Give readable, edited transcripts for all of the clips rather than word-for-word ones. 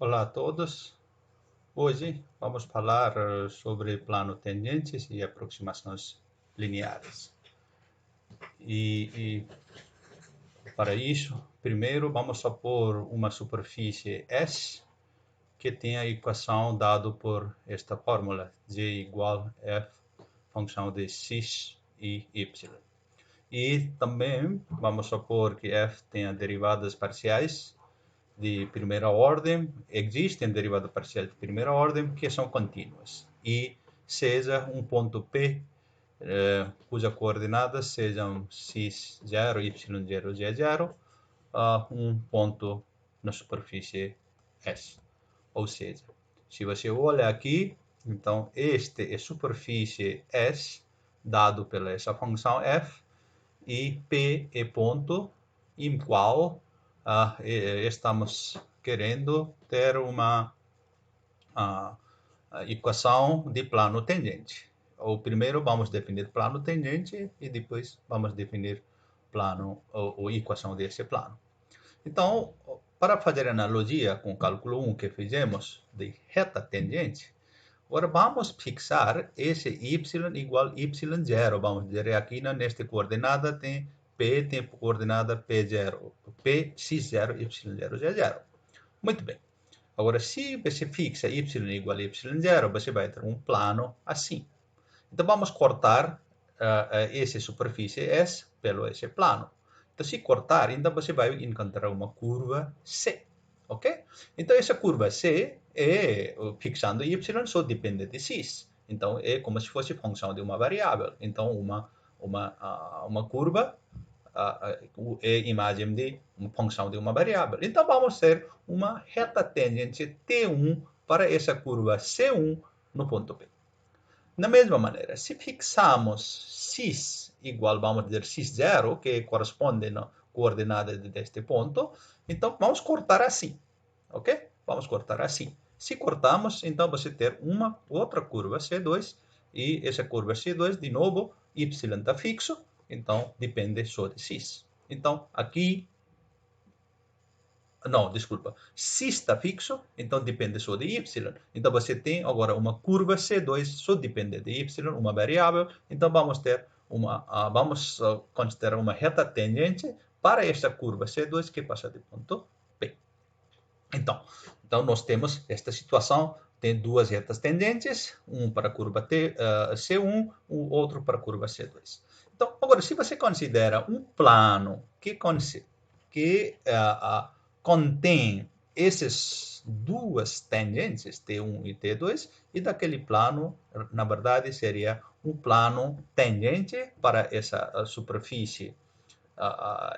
Olá a todos. Hoje vamos falar sobre plano tangentes e aproximações lineares. E para isso, primeiro vamos supor uma superfície S que tem a equação dada por esta fórmula, G igual F, função de x e y. E também vamos supor que F tenha derivadas parciais de primeira ordem, existem derivadas parciais de primeira ordem que são contínuas, e seja um ponto P cujas coordenadas sejam x0, y0, z0, um ponto na superfície S. Ou seja, se você olha aqui, então este é a superfície S, dado pela essa função f, e P é ponto em qual estamos querendo ter uma equação de plano tangente. Ou primeiro vamos definir plano tangente e depois vamos definir plano ou equação desse plano. Então, para fazer analogia com o cálculo 1 que fizemos de reta tangente, agora vamos fixar esse y igual y0. Vamos dizer aqui nesta coordenada tem P tem coordenada P0, P x0, y0, z0. Muito bem. Agora, se você fixa y igual a y0, você vai ter um plano assim. Então, vamos cortar essa superfície S pelo esse plano. Então, se cortar, então você vai encontrar uma curva C. Ok? Então, essa curva C fixando y só depende de x. Então, é como se fosse função de uma variável. Então, uma curva é imagem de uma função de uma variável. Então, vamos ter uma reta tangente T1 para essa curva C1 no ponto P. Da mesma maneira, se fixamos x igual, vamos dizer, x0, que corresponde na coordenada deste ponto, então vamos cortar assim, ok? Vamos cortar assim. Se cortamos, então você ter uma outra curva C2, e essa curva C2, de novo, y está fixo, então depende só de x. Então, aqui não, desculpa, x está fixo, então depende só de y. Então você tem agora uma curva C2, só depende de y, uma variável. Então vamos considerar uma reta tangente para esta curva C2 que passa de ponto P. Então nós temos esta situação, tem duas retas tangentes, um para a curva C1, o outro para a curva C2. Então, agora, se você considera um plano que contém essas duas tangentes, T1 e T2, e daquele plano, na verdade, seria um plano tangente para essa superfície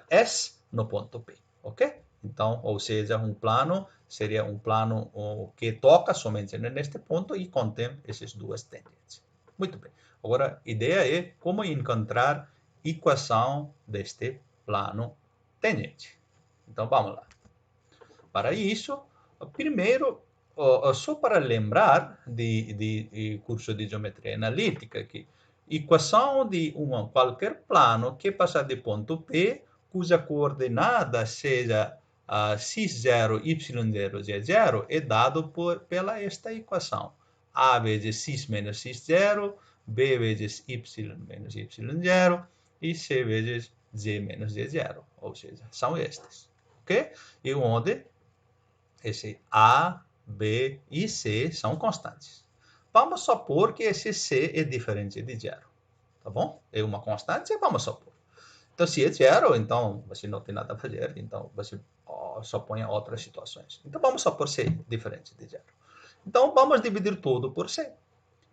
S no ponto P, ok? Então, ou seja, um plano seria um plano que toca somente neste ponto e contém essas duas tangentes. Muito bem. Agora, a ideia é como encontrar equação deste plano tangente. Então, vamos lá. Para isso, primeiro, só para lembrar de curso de geometria analítica, que equação de qualquer plano que passa de ponto P, cuja coordenada seja x0, y0, z0, é dado pela esta equação. A vezes x menos x0, b vezes y menos y0, e c vezes z menos z0. Ou seja, são estes. Ok? E onde esse A, B e C são constantes. Vamos supor que esse C é diferente de zero. Tá bom? É uma constante, vamos supor. Então, se é zero, então você não tem nada a fazer. Então, você só põe outras situações. Então, vamos supor C diferente de zero. Então, vamos dividir tudo por C.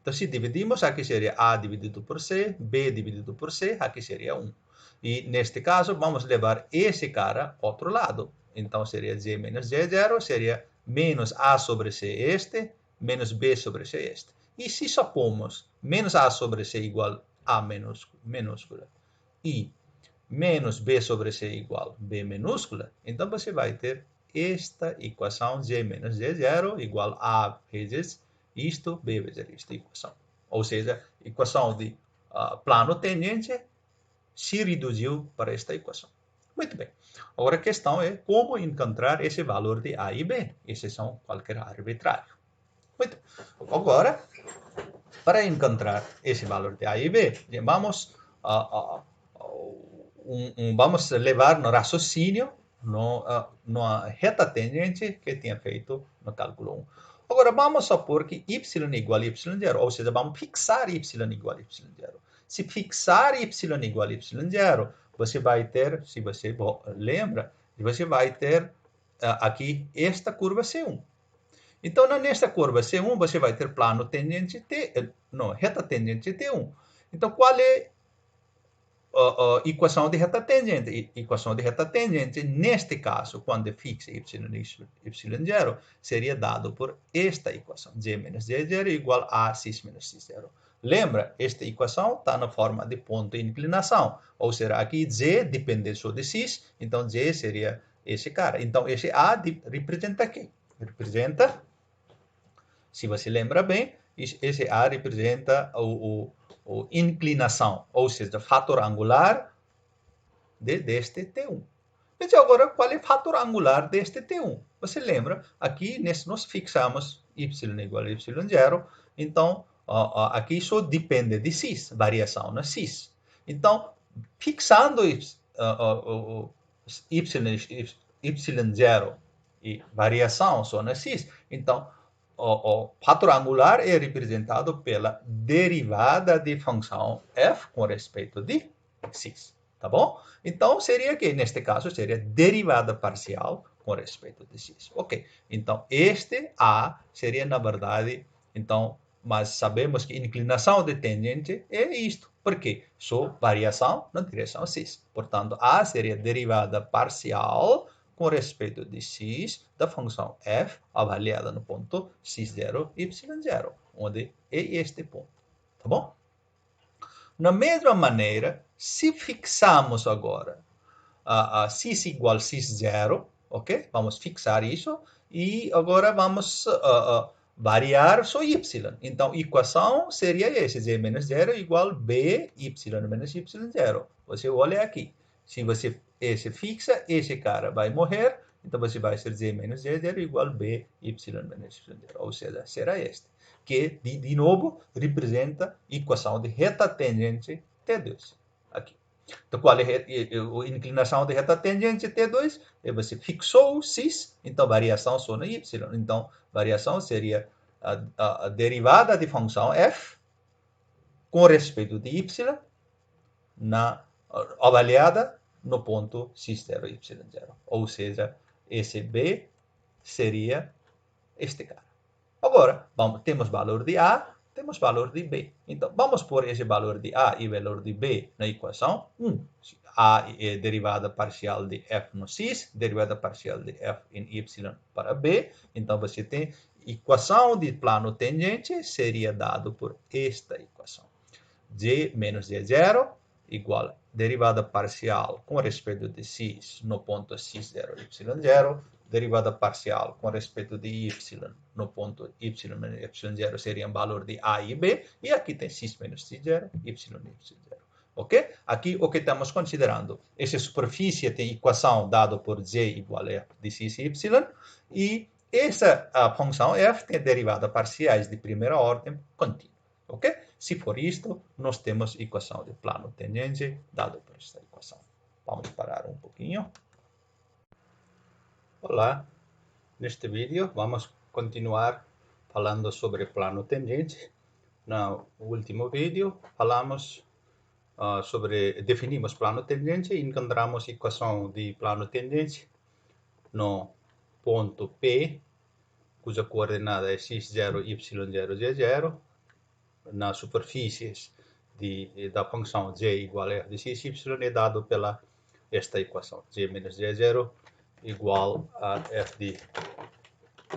Então, se dividimos, aqui seria A dividido por C, B dividido por C, aqui seria 1. E, neste caso, vamos levar esse cara ao outro lado. Então, seria Z menos Z0, seria menos A sobre C este, menos B sobre C este. E se supomos menos A sobre C igual A minúscula e menos B sobre C igual B minúscula, então você vai ter esta equação Z menos Z0 igual A vezes isto, B vezes esta equação. Ou seja, a equação de plano tangente se reduziu para esta equação. Muito bem. Agora a questão é como encontrar esse valor de A e B. Esses são qualquer arbitrário. Muito bem. Agora, para encontrar esse valor de A e B, vamos, vamos levar no raciocínio na reta tangente que tinha feito no cálculo 1. Agora, vamos supor que y igual a y0, ou seja, vamos fixar y igual a y0. Se fixar y igual a y0, você vai ter, se você lembra, você vai ter aqui esta curva C1. Então, nesta curva C1, você vai ter plano tangente T, não, reta tangente T1. Então, qual é equação de reta tangente? Equação de reta tangente, neste caso, quando fixa y y0, seria dado por esta equação, g menos g0 igual a cis menos cis0. Lembra, esta equação está na forma de ponto de inclinação, ou seja, aqui g depende só de cis, então g seria esse cara. Então, esse A representa quem? Representa, se você lembra bem, esse A representa a inclinação, ou seja, fator angular deste T1. Mas agora, qual é o fator angular deste T1? Você lembra, aqui nós fixamos y igual a y0, então aqui só depende de cis, variação na cis. Então, fixando y0 e variação só na cis, então o fator angular é representado pela derivada de função f com respeito de cis, tá bom? Então, seria que, neste caso, seria derivada parcial com respeito de cis. Ok, então, este A seria, na verdade, então, mas sabemos que inclinação de tangente é isto. Por quê? Só variação na direção cis. Portanto, A seria derivada parcial com respeito de cis da função f avaliada no ponto cis0, y0, onde é este ponto, tá bom? Na mesma maneira, se fixamos agora cis igual a cis0, ok? Vamos fixar isso e agora vamos variar só y. Então, a equação seria essa, z menos 0 igual a b y menos y0. Você olha aqui. Se você fixa, esse cara vai morrer, então você vai ser z menos z0 igual a b y menos y0. Ou seja, será este, que, de novo, representa a equação de reta tangente T2. Aqui. Então, qual é a inclinação de reta tangente T2? Você fixou o cis, então variação só no y. Então, variação seria a derivada de função f com respeito de y avaliada no ponto cis0, y0. Ou seja, esse b seria este cara. Agora, temos valor de A, temos valor de B. Então, vamos pôr esse valor de A e valor de B na equação 1. A é derivada parcial de f no cis, derivada parcial de f em y para B. Então, você tem equação de plano tangente, seria dado por esta equação. G menos G0 igual a derivada parcial com respeito de cis no ponto cis0, y0, derivada parcial com respeito de y no ponto y menos y0 seria um valor de A e B, e aqui tem cis menos cis0, y e y0. Ok? Aqui o que estamos considerando, essa superfície tem equação dada por z igual a f de cis e y, e essa função f tem derivada parciais de primeira ordem contínua. Ok? Se for isto, nós temos equação de plano tangente dado por esta equação. Vamos parar um pouquinho. Olá, neste vídeo vamos continuar falando sobre plano tangente. No último vídeo falamos definimos plano tangente e encontramos equação de plano tangente no ponto P, cuja coordenada é x0, y0, z0, nas superfícies da função g igual a f de x, y é dado pela esta equação, g menos g0 igual a f de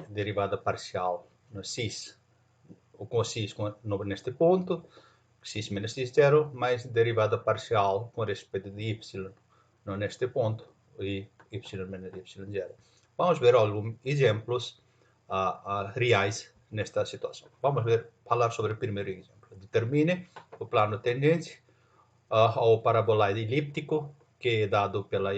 derivada parcial no cis, com cis neste ponto, cis menos cis0, mais derivada parcial com respeito de y neste ponto, e y menos y0. Vamos ver alguns exemplos reais nesta situação. Vamos falar sobre o primeiro exemplo. Determine o plano tangente ao paraboloide elíptico que é dado pela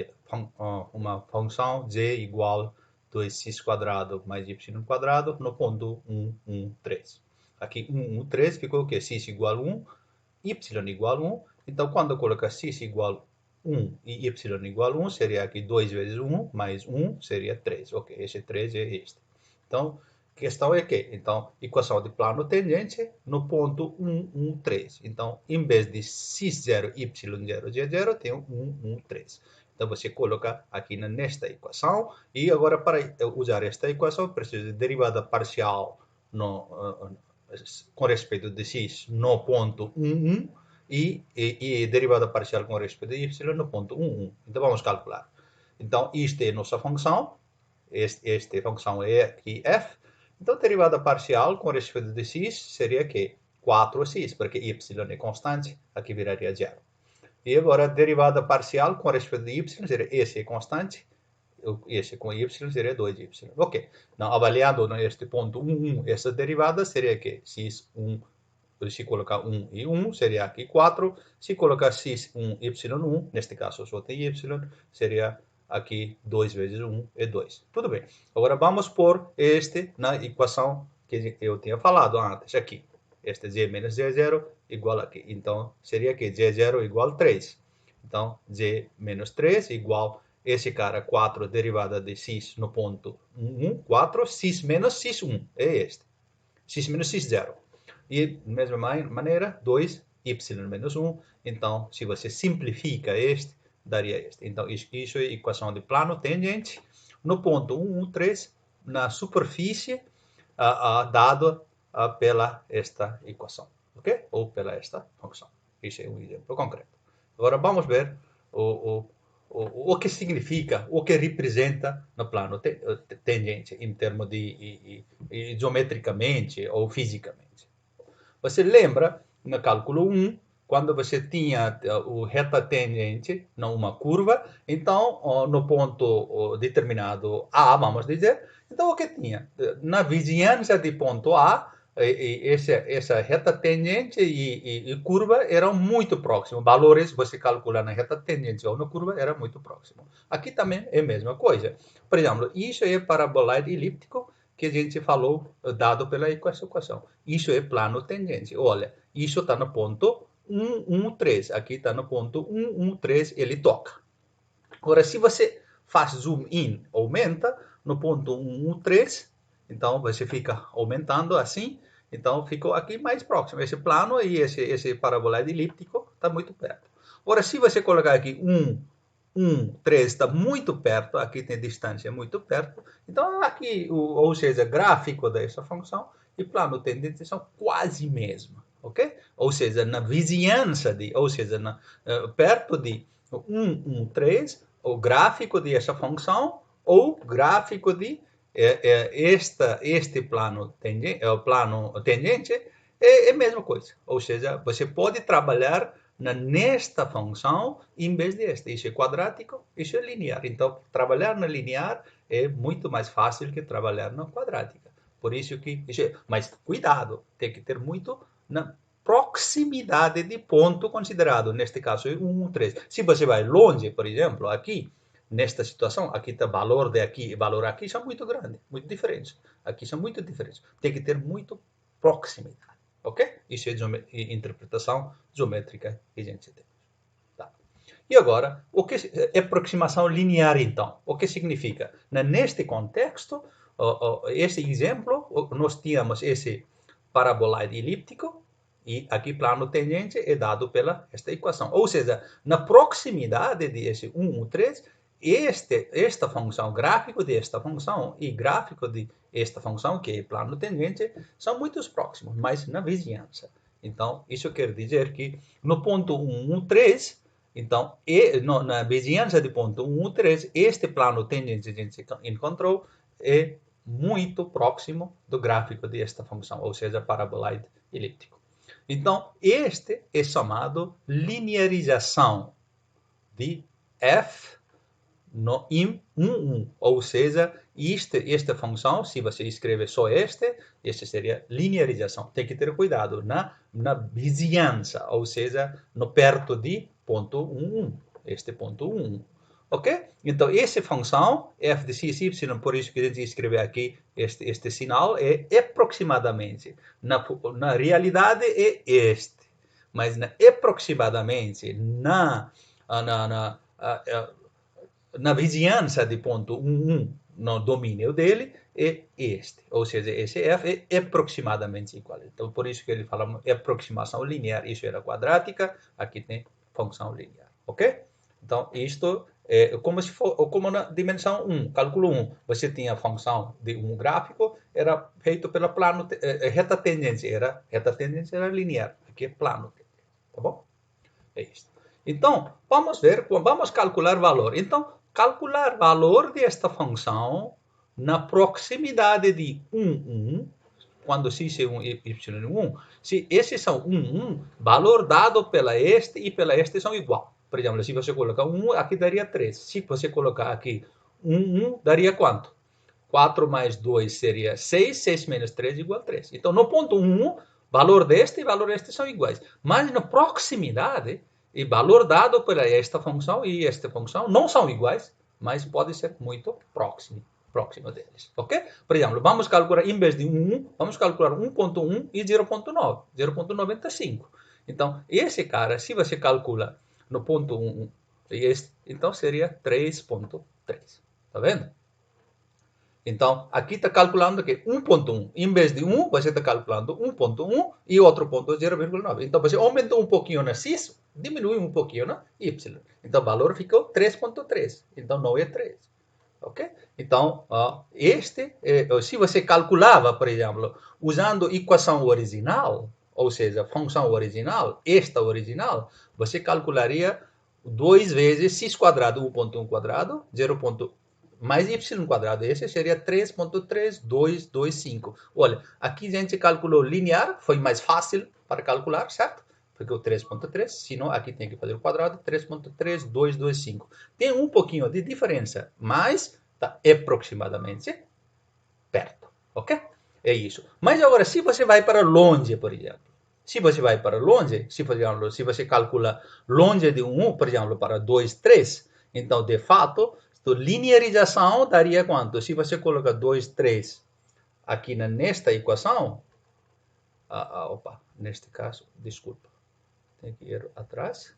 uma função z igual 2x² mais y² no ponto 1, 1, 3. Aqui 1, 1, 3 ficou o quê? X igual 1, y igual 1. Então, quando eu colocar x igual 1 e y igual 1, seria aqui 2 vezes 1 mais 1 seria 3. Ok, esse 3 é este. Então, a questão é que, então, equação de plano tangente no ponto 1, 1, 3. Então, em vez de x0, y0, z0, tem 1, 1, 3. Então, você coloca aqui nesta equação. E agora, para usar esta equação, precisa de derivada parcial com respeito de x no ponto 1, 1. E derivada parcial com respeito de y no ponto 1, 1. Então, vamos calcular. Então, isto é nossa função. Esta função é aqui f. Então, derivada parcial com respeito de x seria que 4x, porque y é constante, aqui viraria 0. E agora, derivada parcial com respeito de y seria esse é constante, esse com y seria 2y. Ok, então, avaliando neste ponto 1, 1, essa derivada seria que x1, se colocar 1 e 1, seria aqui 4. Se colocar x1, y1, neste caso só tem y, seria aqui 2 vezes 1 é 2. Tudo bem. Agora vamos pôr este na equação que eu tinha falado antes, aqui. Este z menos z0 igual aqui. Então, seria que z0 igual 3. Então, z menos 3 igual esse cara 4 derivada de x no ponto 1, 1, 4, x menos x1 é este. X menos x0. E, da mesma maneira, 2, y menos 1. Então, se você simplifica este, daria este. Então, isso é a equação de plano tangente no ponto 1, 1, 3, na superfície, dado pela esta equação, ok? Ou pela esta função. Isso é um exemplo concreto. Agora, vamos ver o que significa, o que representa no plano tangente, em termos de geometricamente ou fisicamente. Você lembra, no cálculo 1, quando você tinha o reta tangente numa curva, então, no ponto determinado A, vamos dizer, então o que tinha? Na vizinhança de ponto A, essa reta tangente e curva eram muito próximos. Valores, você calcula na reta tangente ou na curva, era muito próximo. Aqui também é a mesma coisa. Por exemplo, isso é paraboloide elíptico, que a gente falou, dado pela equação. Isso é plano tangente. Olha, isso está no ponto 1, 1, 3. Aqui está no ponto 1, 1, 3, ele toca. Agora, se você faz zoom in, aumenta no ponto 1, 1, 3, então você fica aumentando assim, então ficou aqui mais próximo. Esse plano e esse paraboloide elíptico está muito perto. Agora, se você colocar aqui 1, 1, 3 está muito perto, aqui tem distância muito perto, então aqui, ou seja, gráfico dessa função e plano tangente são quase mesmo, ok? Ou seja, na vizinhança ou seja, perto de 1, 1, 3, o gráfico dessa função ou gráfico de este plano tangente é a mesma coisa. Ou seja, você pode trabalhar nesta função em vez desta. Isso é quadrático, isso é linear. Então, trabalhar na linear é muito mais fácil que trabalhar na quadrática. Por isso que... Mas cuidado, tem que ter muito na proximidade de ponto considerado. Neste caso, é 1, 3. Se você vai longe, por exemplo, aqui, nesta situação, aqui está valor de aqui e valor aqui são muito grandes, muito diferentes. Aqui são muito diferentes. Tem que ter muito proximidade. Ok? Isso é interpretação geométrica que a gente tem. Tá. E agora, o que é aproximação linear, então? O que significa? Neste contexto, esse exemplo, nós tínhamos esse paraboloide elíptico e aqui plano tangente é dado pela esta equação. Ou seja, na proximidade desse 1, 1, 3, esta função, gráfico desta função e gráfico de esta função, que é plano tangente, são muito próximos, mas na vizinhança. Então, isso quer dizer que no ponto 1, 1, 3, então, na vizinhança de ponto 1, 1, 3, este plano tangente que a gente encontrou é muito próximo do gráfico desta função, ou seja, paraboloide elíptico. Então, este é chamado linearização de f em 1, 1, ou seja, esta função, se você escreve só esta seria linearização. Tem que ter cuidado na vizinhança, ou seja, no perto de ponto 1, 1. este ponto 1. Ok? Então, essa função, f de x, y, por isso que a gente escreve aqui este sinal, é aproximadamente. Na realidade é este. Mas aproximadamente, na vizinhança de ponto 1, no domínio dele, é este. Ou seja, esse f é aproximadamente igual. Então, por isso que ele fala aproximação linear. Isso era quadrática, aqui tem função linear. Ok? Então, isto é como na dimensão 1, cálculo 1. Você tinha a função de um gráfico, era feito pela plano, reta tangente era linear. Aqui é plano tangente. Tá bom? É isso. Então, vamos calcular valor. Então, calcular valor desta função na proximidade de 1, quando x é 1 e y é 1, se esses são 1, valor dado pela este e pela este são igual. Por exemplo, se você colocar 1, aqui daria 3. Se você colocar aqui 1, daria quanto? 4 mais 2 seria 6, 6 menos 3 igual a 3. Então, no ponto 1, valor deste e valor deste são iguais. Mas na proximidade, o valor dado por esta função e esta função não são iguais, mas pode ser muito próximo deles. Ok? Por exemplo, vamos calcular, em vez de 1, vamos calcular 1.1 e 0.9, 0.95. Então, esse cara, se você calcula no ponto 1, então seria 3.3. Tá vendo? Então, aqui está calculando que 1.1. Em vez de 1, você está calculando 1.1 e outro ponto 0,9. Então, você aumentou um pouquinho na x, diminui um pouquinho na y. Então, o valor ficou 3.3. Então, não é 3. Ok? Então, se você calculava, por exemplo, usando a equação original, ou seja, a função original, esta original, você calcularia 2 vezes x quadrado, 1.1 quadrado, 0.1 mais y quadrado. Esse seria 3.3225. Olha, aqui a gente calculou linear, foi mais fácil para calcular, certo? Porque o 3.3, senão aqui tem que fazer o quadrado, 3.3225. Tem um pouquinho de diferença, mas está aproximadamente perto, ok? É isso. Mas agora, se você vai para longe, por exemplo, se você vai para longe, se você calcula longe de 1, por exemplo, para 2, 3, então, de fato, linearização daria quanto? Se você coloca 2, 3 aqui nesta equação, neste caso, desculpa, tem que ir atrás.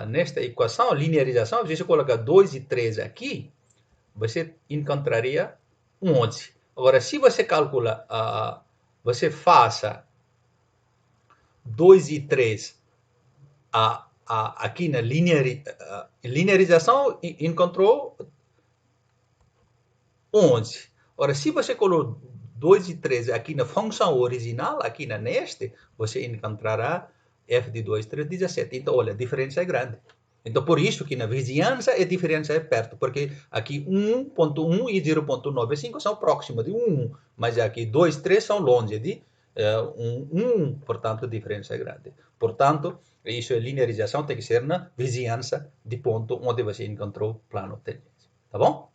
Nesta equação, linearização, se você colocar 2 e 3 aqui, você encontraria 11. Agora, se você calcula, você faça 2 e 3 aqui na linearização, encontrou 11. Agora, se você colocou 2 e 3 aqui na função original, aqui neste, você encontrará f de 2, 3, 17. Então, olha, a diferença é grande. Então, por isso que na vizinhança a diferença é perto, porque aqui 1.1 e 0.95 são próximos de 1, mas aqui 2, 3 são longe de 1, portanto, a diferença é grande. Portanto, isso é linearização, tem que ser na vizinhança de ponto onde você encontrou plano tangente. Tá bom?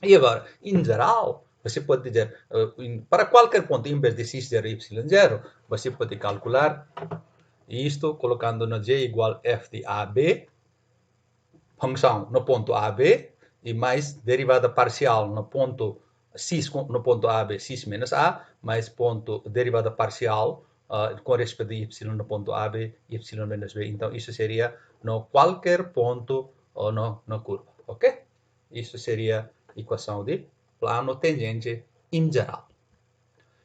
E agora, em geral, você pode dizer, para qualquer ponto, em vez de x0 e y0, você pode calcular isto colocando no g igual f de AB, função no ponto AB, e mais derivada parcial no ponto x, no ponto AB, x menos a, mais derivada parcial com respeito a y no ponto AB, y menos b. Então, isso seria no qualquer ponto ou na curva, ok? Isso seria a equação de plano tangente em geral.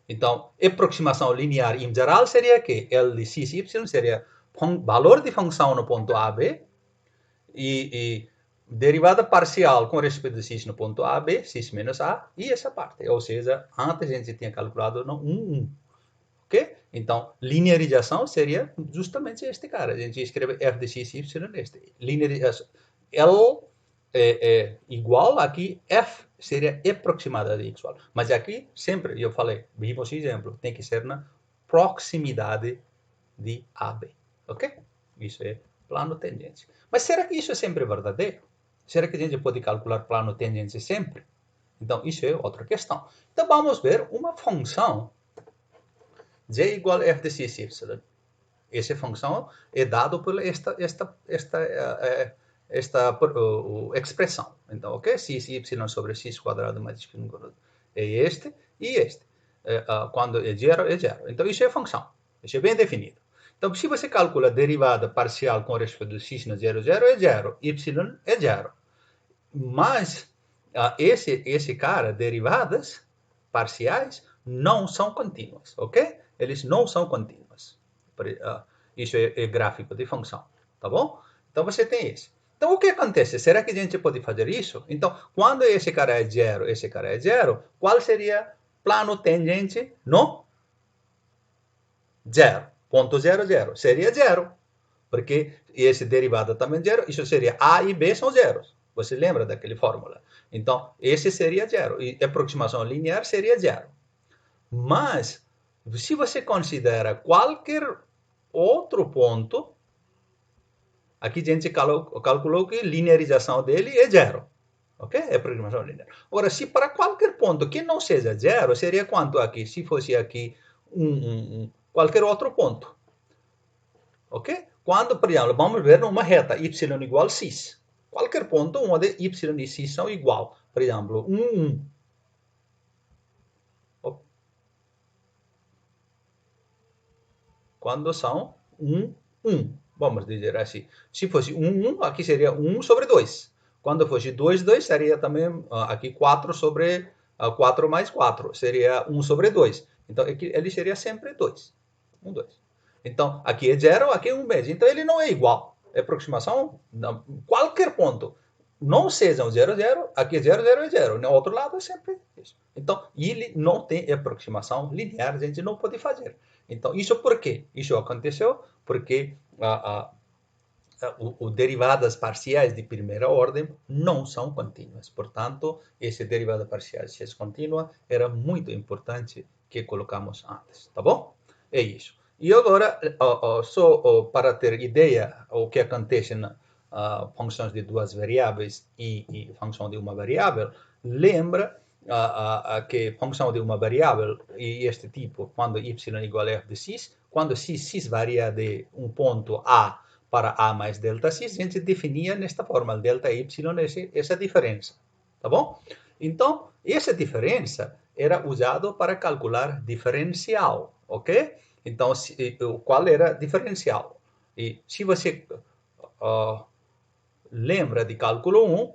Então, aproximação linear em geral seria que L de x e y seria valor de função no ponto AB e derivada parcial com respeito a x no ponto AB, x menos a, e essa parte. Ou seja, antes a gente tinha calculado no 1. Ok? Então, linearização seria justamente este cara. A gente escreve f de x e y neste. Linearização. L é igual aqui, f seria aproximadamente igual. Mas aqui, sempre, eu falei, vimos exemplo, tem que ser na proximidade de AB. Ok? Isso é plano tangente. Mas será que isso é sempre verdadeiro? Será que a gente pode calcular plano tangente sempre? Então, isso é outra questão. Então, vamos ver uma função g igual a f de x e y. Essa função é dada por esta expressão. Então, ok? X y sobre x quadrado mais y quadrado é este e este. Quando é zero, é zero. Então, isso é função. Isso é bem definido. Então, se você calcula a derivada parcial com respeito a x no 0, 0 é zero. Y é zero. Mas, esse cara, derivadas parciais, não são contínuas, ok? Eles não são contínuas. Isso é gráfico de função, tá bom? Então, você tem isso. Então, o que acontece? Será que a gente pode fazer isso? Então, quando esse cara é zero, esse cara é zero, qual seria plano tangente no zero? Ponto 0, 0. Seria zero. Porque esse derivado também é zero. Isso seria A e B são zeros. Você lembra daquela fórmula? Então, esse seria zero. E a aproximação linear seria zero. Mas, se você considera qualquer outro ponto, aqui a gente calculou que a linearização dele é zero. Ok? É aproximação linear. Agora, se para qualquer ponto que não seja zero, seria quanto aqui? Se fosse aqui qualquer outro ponto. Ok? Quando, por exemplo, vamos ver numa reta y igual a x. Qualquer ponto onde y e x são igual. Por exemplo, 1, 1. Quando são 1, 1. Vamos dizer assim. Se fosse 1, 1, aqui seria 1 sobre 2. Quando fosse 2, 2, seria também aqui 4 sobre 4 mais 4. Seria 1 sobre 2. Então, aqui, ele seria sempre 2. 1, 2. Então, aqui é 0, aqui é 1 mês. Então, ele não é igual. É aproximação, qualquer ponto. Não seja 0, 0, aqui é 0, 0 é 0. No outro lado é sempre isso. Então, ele não tem aproximação linear, a gente não pode fazer. Então, isso por quê? Isso aconteceu porque os derivadas parciais de primeira ordem não são contínuas. Portanto, esse derivada parcial, se é contínua, era muito importante que colocamos antes. Tá bom? É isso. E agora, só para ter ideia o que acontece na funções de duas variáveis e função de uma variável, lembra que função de uma variável e este tipo, quando y igual a f de x, quando x varia de um ponto A para A mais delta x, a gente definia nesta forma, delta y, essa diferença, tá bom? Então, essa diferença era usada para calcular diferencial, ok? Então, qual era diferencial? E se você lembra de cálculo 1,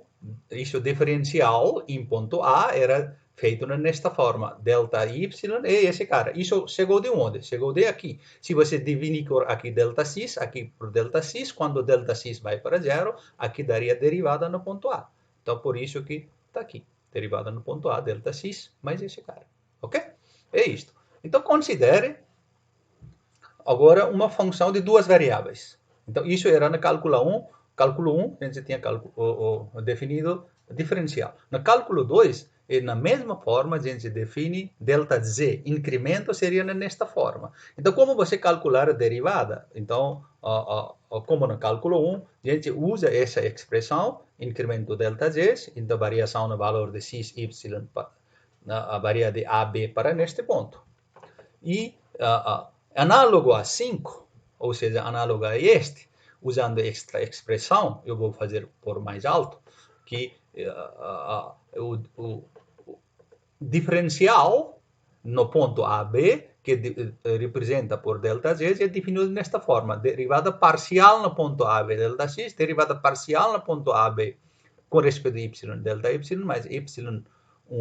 isso diferencial em ponto A era feito nesta forma, delta y é esse cara. Isso chegou de onde? Chegou de aqui. Se você dividir aqui delta x, aqui por delta x, quando delta x vai para zero, aqui daria derivada no ponto A. Então, por isso que está aqui, derivada no ponto A, delta x, mais esse cara. Ok? É isto. Então, considere agora uma função de duas variáveis. Então, isso era no cálculo 1. Cálculo 1, a gente tinha definido diferencial. No cálculo 2, na mesma forma, a gente define delta z. Incremento seria nesta forma. Então, como você calcular a derivada? Então, como no cálculo 1, a gente usa essa expressão, incremento delta z, então variação no valor de x, y, varia de a, b para neste ponto. E análogo a 5, ou seja, análogo a este, usando esta expressão, eu vou fazer por mais alto, que o diferencial no ponto AB, que representa por delta z, é definido nesta forma, derivada parcial no ponto AB delta x, derivada parcial no ponto AB com respeito a y delta y, mais y1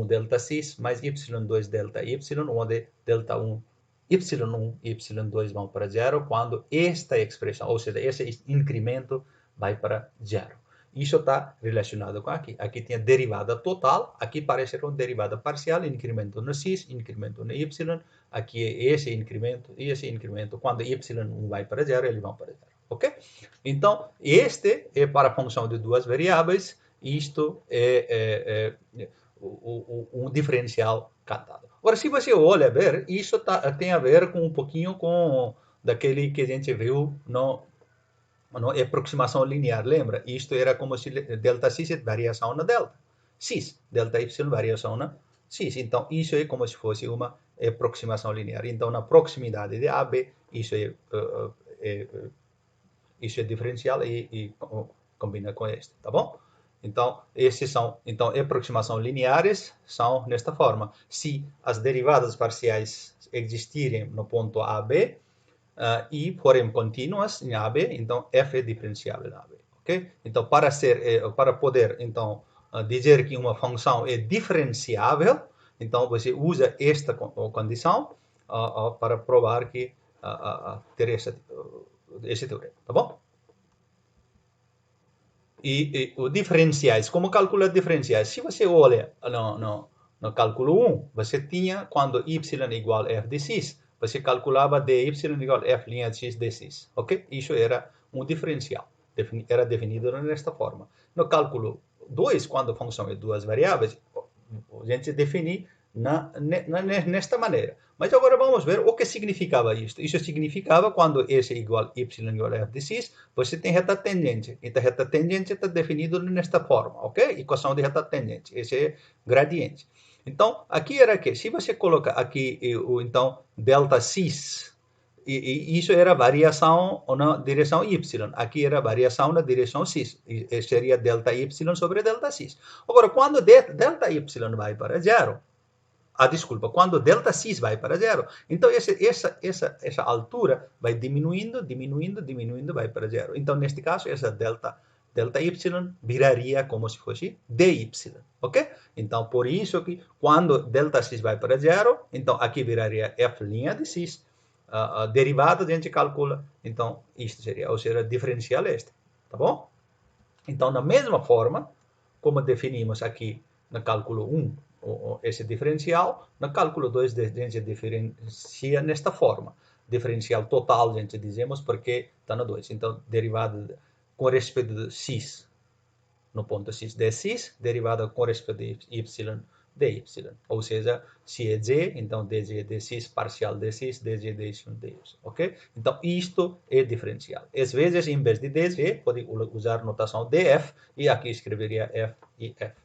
delta x, mais y2 delta y, onde delta 1 y1 e y2 vão para zero quando esta expressão, ou seja, esse incremento vai para zero. Isso está relacionado com aqui. Aqui tem a derivada total, aqui parece uma derivada parcial, incremento no x, incremento no y, aqui é esse incremento e esse incremento. Quando y1 vai para zero, eles vão para zero. Ok? Então, este é para a função de duas variáveis, isto é um diferencial cantado. Agora, se você olha ver, isso tem a ver com um pouquinho com daquele que a gente viu no aproximação linear, lembra? Isto era como se delta x é variação na delta x, delta y variação na x. Então, isso é como se fosse uma aproximação linear. Então, na proximidade de AB, isso é isso é diferencial e combina com este, tá bom? Então, então, aproximações lineares são nesta forma. Se as derivadas parciais existirem no ponto A, B, e forem contínuas em AB, então f é diferenciável em AB, ok? Então, para poder, então, dizer que uma função é diferenciável, então você usa esta condição para provar que ter esse teorema, tá bom? E os diferenciais, como calcular diferenciais? Se você olha no cálculo 1, você tinha, quando y igual a f de x, você calculava dy igual a f' de x dx, ok? Isso era um diferencial, era definido nesta forma. No cálculo 2, quando a função é duas variáveis, a gente define nesta maneira. Mas agora vamos ver o que significava isto. Isso significava quando S igual y igual a f de x, você tem reta tangente. Então, reta tangente está definido nesta forma, ok? Equação de reta tangente. Esse é gradiente. Então, aqui era que, se você coloca aqui, então, delta x, e isso era variação na direção y. Aqui era variação na direção x. E seria delta y sobre delta x. Agora, quando delta y vai para zero, desculpa, quando delta x vai para zero, então essa altura vai diminuindo, vai para zero. Então, neste caso, essa delta y viraria como se fosse dy, ok? Então, por isso que quando delta x vai para zero, então aqui viraria f' de x, derivada a gente calcula, então isto seria, ou seja, diferencial este, tá bom? Então, da mesma forma, como definimos aqui no cálculo 1, esse diferencial, no cálculo 2 a gente diferencia nesta forma. Diferencial total, a gente dizemos, porque está no 2. Então, derivada com respeito de x, no ponto x de x, derivada com respeito de y de y. Ou seja, se é z, então dz dx parcial dx, dz dy dy, ok? Então, isto é diferencial. Às vezes, em vez de dz, pode usar notação df, e aqui escreveria f e f,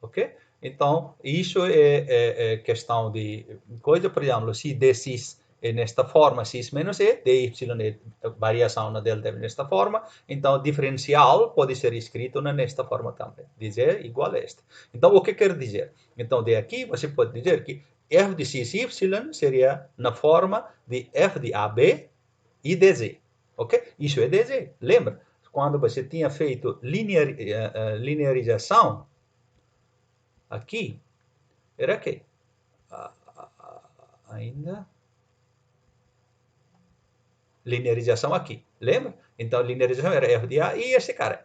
ok? Então, isso é questão de coisa, por exemplo, se dx é nesta forma, x menos e, dy é variação na delta nesta forma, então diferencial pode ser escrito nesta forma também, dizer igual a este. Então, o que quer dizer? Então, de aqui você pode dizer que f de x y seria na forma de f de AB e dz, ok? Isso é dz, lembra? Quando você tinha feito linearização, aqui, era que ainda linearização aqui, lembra? Então, linearização era f de A e este cara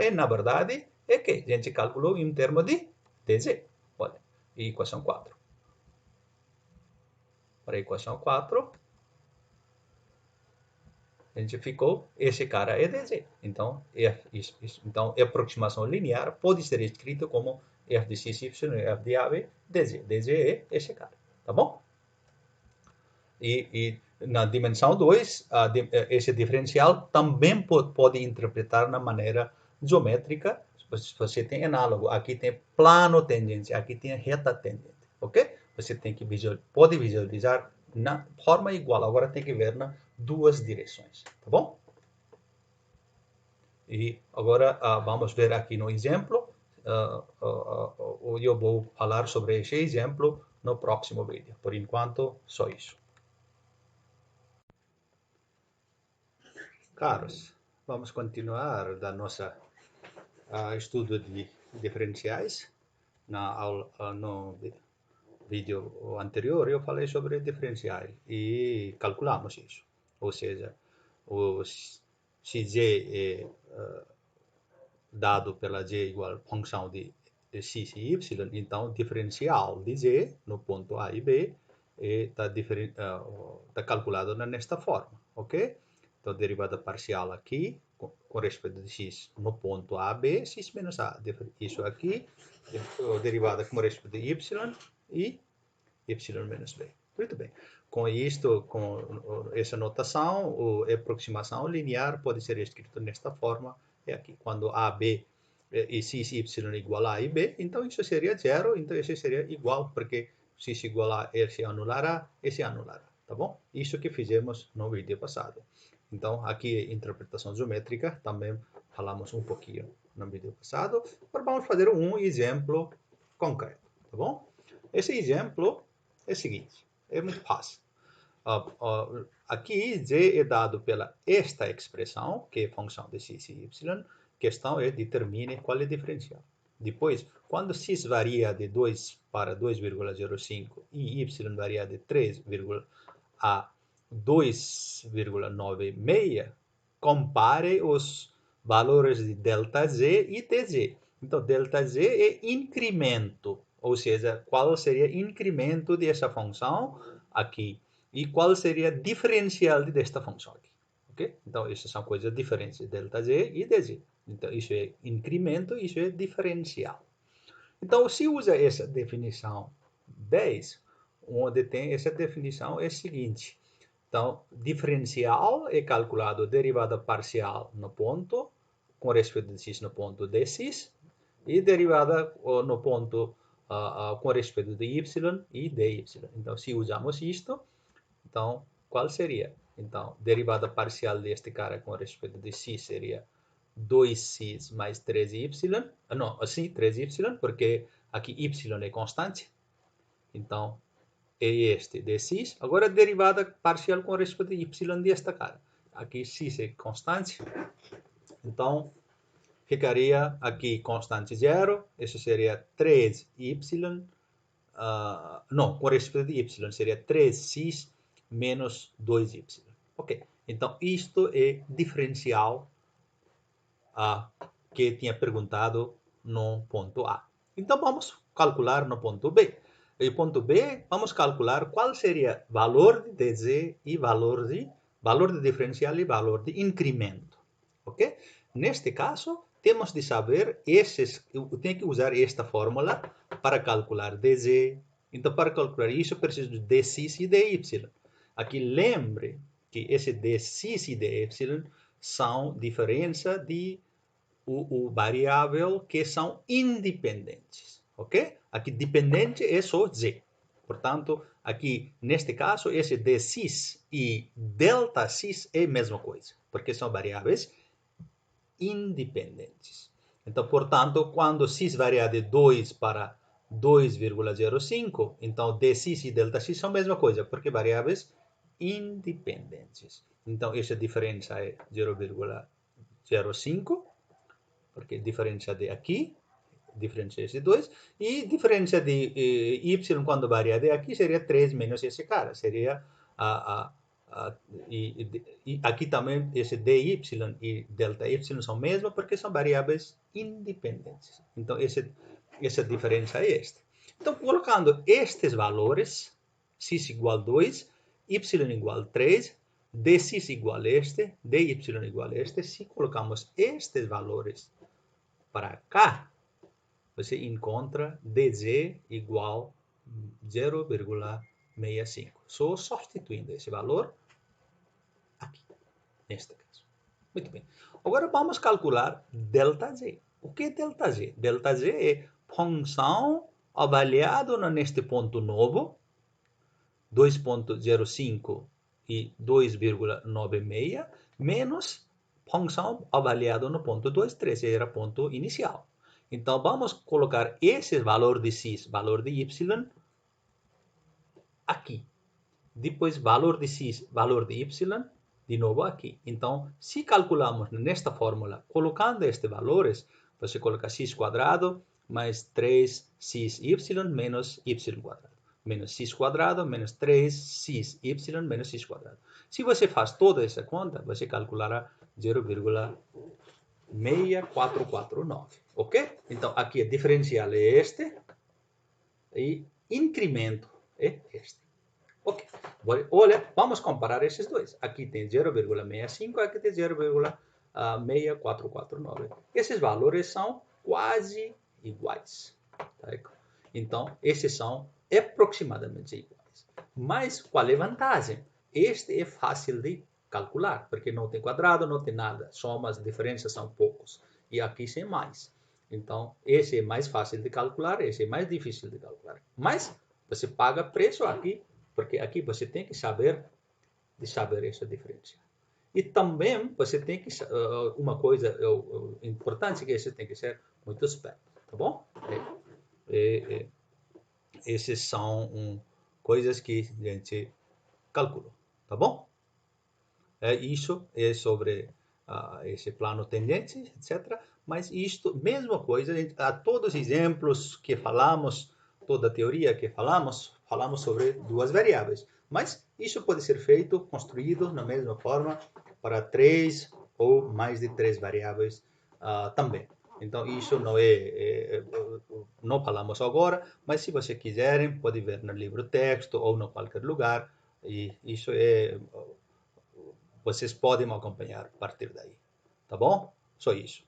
é, na verdade, é que a gente calculou em termos de dz, olha, e equação 4. Para a equação 4, a gente ficou, esse cara é dz. Então, então, a aproximação linear pode ser escrito como f de x, y, f de AB, dz. dz é esse cara, tá bom? E na dimensão 2, esse diferencial também pode interpretar na maneira geométrica. Você tem análogo, aqui tem plano tangente, aqui tem reta tangente, ok? Você tem que pode visualizar na forma igual, agora tem que ver nas duas direções, tá bom? E agora vamos ver aqui no exemplo, eu vou falar sobre esse exemplo no próximo vídeo. Por enquanto, só isso. Caros, vamos continuar da nossa estudo de diferenciais. No vídeo anterior eu falei sobre diferenciais e calculamos isso. Ou seja, se z é dado pela z igual a função de x e y, então diferencial de z no ponto A e B está calculado nesta forma, ok? Então, derivada parcial aqui, com respeito de x no ponto A, B, x menos A. Isso aqui, derivada com respeito de y e y menos B. Muito bem. Com isto, com essa notação, a aproximação linear pode ser escrito nesta forma. É aqui, quando A, B e x e y igual a e b, então isso seria zero, então isso seria igual, porque x igual a esse anulará, esse anulará, tá bom? Isso que fizemos no vídeo passado. Então, aqui interpretação geométrica, também falamos um pouquinho no vídeo passado. Agora vamos fazer um exemplo concreto, tá bom? Esse exemplo é o seguinte, é muito fácil. Aqui z é dado pela esta expressão, que é função de x e y. A questão é determine qual é o diferencial. Depois, quando x varia de 2 para 2,05 e y varia de 3 a 2,96, compare os valores de ΔZ e dz. Então, ΔZ é incremento, ou seja, qual seria o incremento dessa função aqui e qual seria o diferencial desta função aqui. Okay? Então, essas são coisas diferentes, ΔZ e dz. Então, isso é incremento, isso é diferencial. Então, se usa essa definição 10, onde tem essa definição é o seguinte. Então, diferencial é calculado derivada parcial no ponto, com respeito de x no ponto de x, e derivada no ponto com respeito de y e dy. Então, se usamos isto, então, qual seria? Então, derivada parcial deste cara com respeito de x seria 2x mais 3y. Não, assim, 3y, porque aqui y é constante. Então, é este de x. Agora, derivada parcial com respeito de y desta cara. Aqui x é constante. Então, ficaria aqui constante 0. Isso seria 3y. Não, com respeito de y, seria 3x menos 2y. Ok. Então, isto é diferencial que tinha perguntado no ponto A. Então, vamos calcular no ponto B. E ponto B, vamos calcular qual seria o valor de dz e valor de diferencial e valor de incremento. Ok? Neste caso, temos de saber eu tenho que usar esta fórmula para calcular dz. Então, para calcular isso, eu preciso de dx e dy. Aqui, lembre que esse dx e dy são diferença de o variável que são independentes, ok? Aqui dependente é só z. Portanto, aqui neste caso, esse dx e ΔX é a mesma coisa, porque são variáveis independentes. Então, portanto, quando x varia de 2 para 2,05, então dx e ΔX são a mesma coisa, porque variáveis independentes. Então, essa diferença é 0,05, porque diferença de aqui, diferença de 2, e diferença de y quando varia de aqui seria 3 menos esse cara, seria e aqui também esse dy e ΔY são mesmas porque são variáveis independentes. Então, essa diferença é esta. Então, colocando estes valores, x igual 2, y igual 3, dx igual a este, dy igual a este, se colocamos estes valores para cá, você encontra dz igual 0,65. Só substituindo esse valor aqui, neste caso. Muito bem. Agora vamos calcular ΔZ. O que é ΔZ? ΔZ é função avaliada neste ponto novo, 2,05 e 2,96, menos função avaliada no ponto 2, 3, era ponto inicial. Então, vamos colocar esse valor de x, valor de y, aqui. Depois, valor de x, valor de y, de novo aqui. Então, se calculamos nesta fórmula, colocando estes valores, você coloca x quadrado mais 3xy menos y quadrado. Menos x quadrado menos 3xy menos x quadrado. Se você faz toda essa conta, você calculará 0,6449. Ok? Então, aqui a diferencial é este e incremento é este. Ok. Olha, vamos comparar esses dois. Aqui tem 0,65, aqui tem 0,6449. Esses valores são quase iguais. Tá? Então, esses são aproximadamente iguais. Mas qual é a vantagem? Este é fácil de calcular, porque não tem quadrado, não tem nada. Somas, diferenças são poucos. E aqui tem mais. Então, esse é mais fácil de calcular, esse é mais difícil de calcular. Mas você paga preço aqui, porque aqui você tem que saber essa diferença. E também você tem que, uma coisa importante que você tem que ser muito esperto, tá bom? Essas são coisas que a gente calculou, tá bom? Isso é sobre esse plano tendente, etc. Mas isto, mesma coisa, a todos os exemplos que falamos, toda a teoria que falamos sobre duas variáveis. Mas isso pode ser feito, construído na mesma forma para três ou mais de três variáveis também. Então, isso não falamos agora, mas se você quiserem, pode ver no livro texto ou em qualquer lugar. E isso vocês podem me acompanhar a partir daí. Tá bom? Só isso.